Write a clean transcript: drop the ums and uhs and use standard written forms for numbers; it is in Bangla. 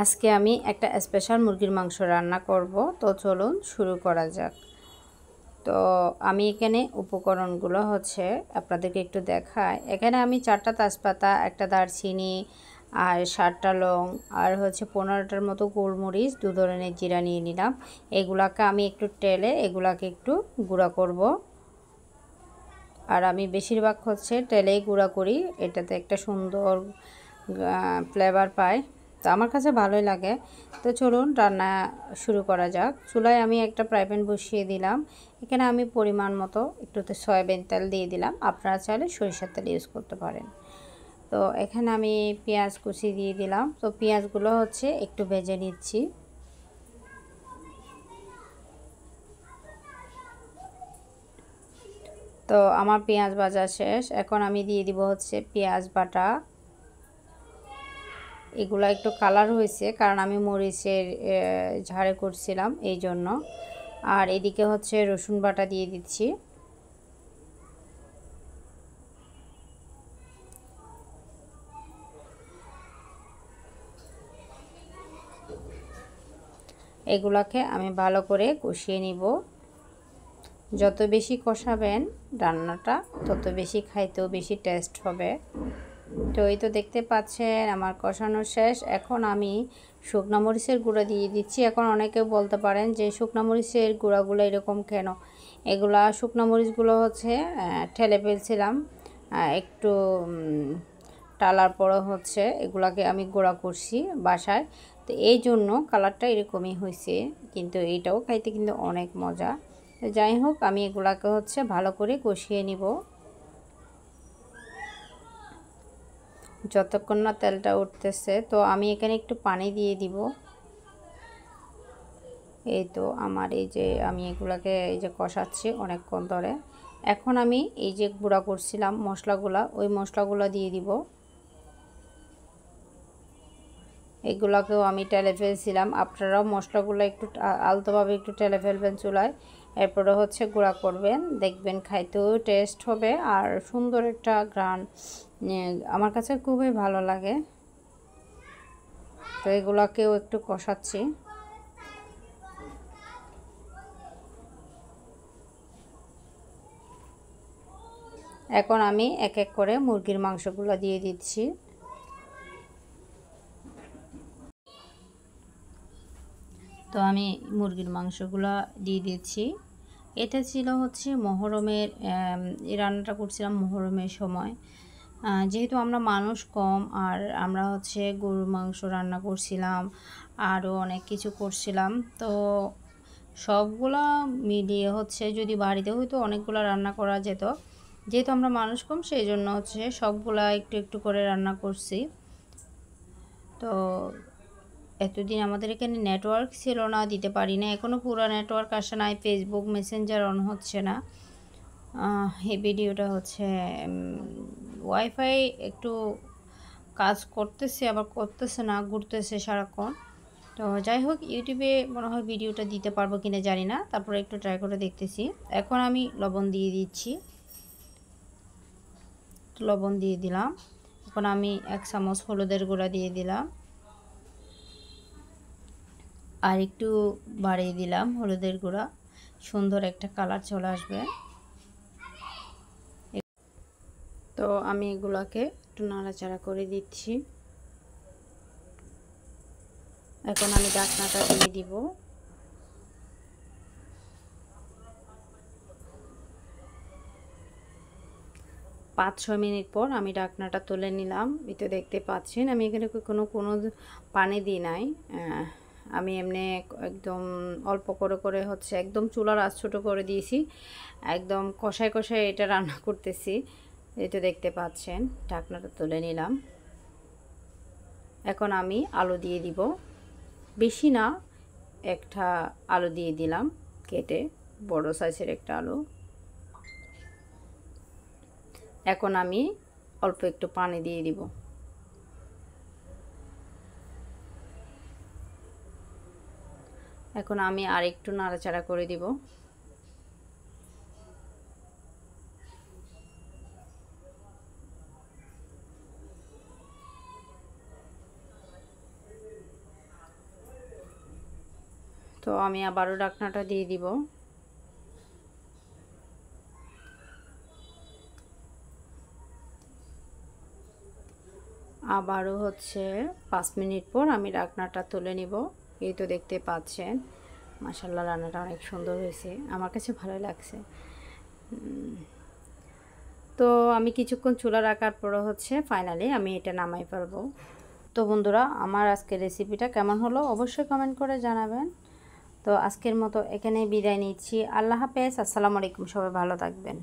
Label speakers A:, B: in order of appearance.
A: আজকে আমি একটা স্পেশাল মুরগির মাংস রান্না করব, তো চলুন শুরু করা যাক। তো আমি এখানে উপকরণগুলো হচ্ছে আপনাদেরকে একটু দেখাই। এখানে আমি 4টা তেজপাতা, একটা দারচিনি আর 7টা লং আর হচ্ছে 15টার মতো গোলমরিচ, 2 ধরনের জিরা নিয়ে নিলাম। এগুলাকে আমি একটু টেলে এগুলাকে একটু গুঁড়া করব। আর আমি বেশিরভাগ হচ্ছে টেলেই গুঁড়া করি, এটাতে একটা সুন্দর ফ্লেভার পায়, তো আমার কাছে ভালোই লাগে। তো চলুন রান্না শুরু করা যাক। চুলায় আমি একটা ফ্রাই প্যান বসিয়ে দিলাম। এখানে আমি পরিমাণ মতো একটুতে সয়াবিন তেল দিয়ে দিলাম, আপনারা চাইলে সরিষার তেল ইউজ করতে পারেন। তো এখানে আমি পেঁয়াজ কুচি দিয়ে দিলাম। তো পেঁয়াজগুলো হচ্ছে একটু ভেজে নিচ্ছি। তো আমার পেঁয়াজ ভাজা শেষ, এখন আমি দিয়ে দিব হচ্ছে পেঁয়াজ বাটা। এগুলা একটু কালার হয়েছে কারণ আমি মরিচের ঝাড়ে করছিলাম এই জন্য। আর এদিকে হচ্ছে রসুন বাটা দিয়ে দিচ্ছি। এগুলাকে আমি ভালো করে কষিয়ে নিব। যত বেশি কষাবেন রান্নাটা তত বেশি খাইতেও বেশি টেস্ট হবে। তো এই তো দেখতে পাচ্ছেন আমার কষানো শেষ। এখন আমি শুকনো মরিচের গুঁড়া দিয়ে দিচ্ছি। এখন অনেকে বলতে পারেন যে শুকনো মরিচের গুঁড়াগুলো এরকম কেন। এগুলা শুকনো মরিচগুলো হচ্ছে ঠেলে ফেলছিলাম একটু টালার পরে হচ্ছে এগুলাকে আমি গুঁড়া করছি বাসায়, তো এই জন্য কালারটা এরকমই হয়েছে, কিন্তু এইটাও খাইতে কিন্তু অনেক মজা। তো যাই হোক, আমি এগুলাকে হচ্ছে ভালো করে কষিয়ে নিব যতক্ষণ না তেলটা উঠতেছে। তো আমি এখানে একটু পানি দিয়ে দিব। এই তো আমার এই যে আমি এগুলাকে এই যে কষাচ্ছি অনেকক্ষণ ধরে। এখন আমি এই যে গুঁড়া করছিলাম মশলাগুলা, ওই মশলাগুলো দিয়ে দিব। এগুলাকেও আমি টেলে ফেলছিলাম, আপনারাও মশলাগুলো একটু আলতোভাবে একটু টেলে ফেলবেন চুলায়। এরপরে হচ্ছে গুঁড়া করবেন, দেখবেন খাইতেও টেস্ট হবে আর সুন্দর একটা ঘ্রাণ আমার কাছে খুবই ভালো লাগে। তো এগুলাকেও একটু কষাচ্ছি। এখন আমি এক এক করে মুরগির মাংসগুলো দিয়ে দিচ্ছি। তো আমি মুরগির মাংসগুলো দিয়ে দিচ্ছি। এটা ছিল হচ্ছে মহরমের, এই রান্নাটা করছিলাম মহরমের সময়। যেহেতু আমরা মানুষ কম আর আমরা হচ্ছে গরুর মাংস রান্না করছিলাম, আরও অনেক কিছু করছিলাম। তো সবগুলা মিলিয়ে হচ্ছে যদি বাড়িতে হয়তো অনেকগুলো রান্না করা যেত, যেহেতু আমরা মানুষ কম সেই জন্য হচ্ছে সবগুলা একটু একটু করে রান্না করছি। তো এতদিন আমাদের এখানে নেটওয়ার্ক ছিল না, দিতে পারি না, এখনও পুরো নেটওয়ার্ক আসে নাই, ফেসবুক মেসেঞ্জার অন হচ্ছে না। এই ভিডিওটা হচ্ছে ওয়াইফাই একটু কাজ করতেছে আবার করতেছে না, ঘুরতেছে সারাক্ষণ। তো যাই হোক, ইউটিউবে মনে হয় ভিডিওটা দিতে পারবো কিনা জানি না, তারপরে একটু ট্রাই করে দেখতেছি। এখন আমি লবণ দিয়ে দিচ্ছি। লবণ দিয়ে দিলাম। এখন আমি 1 চামচ হলুদের গুঁড়া দিয়ে দিলাম, আর একটু বাড়িয়ে দিলাম হলুদের গুঁড়া, সুন্দর একটা কালার চলে আসবে। তো আমি এগুলাকে একটু নাড়াচাড়া করে দিচ্ছি। এখন আমি ঢাকনাটা দিয়ে দিব। 5-6 মিনিট পর আমি ঢাকনাটা তুলে নিলাম। এই তো দেখতে পাচ্ছেন আমি এখানে কোনো পানি দিই নাই। আমি এমনি একদম অল্প করে করে হচ্ছে একদম চুলার আঁচ ছোটো করে দিয়েছি, একদম কষায় কষায় এটা রান্না করতেছি। এই তো দেখতে পাচ্ছেন, ঢাকনাটা তুলে নিলাম। এখন আমি আলু দিয়ে দিব, বেশি না, একটা আলু দিয়ে দিলাম কেটে, বড় সাইজের একটা আলু। এখন আমি অল্প একটু পানি দিয়ে দিব। এখন আমি আর একটু নাড়াচাড়া করে দিব। তো আমি আবারও ঢাকনাটা দিয়ে দিব। আবারও হচ্ছে 5 মিনিট পর আমি ঢাকনাটা তুলে নিব। এই তো দেখতে পাচ্ছেন মাশাআল্লাহ রান্নাটা অনেক সুন্দর হয়েছে, আমার কাছে ভালো লাগছে। তো আমি কিছুক্ষণ চুলা রাখার পরে হচ্ছে ফাইনালি আমি এটা নামাই ফেলবো। তো বন্ধুরা, আমার আজকের রেসিপিটা কেমন হলো অবশ্যই কমেন্ট করে জানাবেন। তো আজকের মতো এখানেই বিদায় নিচ্ছি। আল্লাহ হাফেজ, আসসালামু আলাইকুম, সবাই ভালো থাকবেন।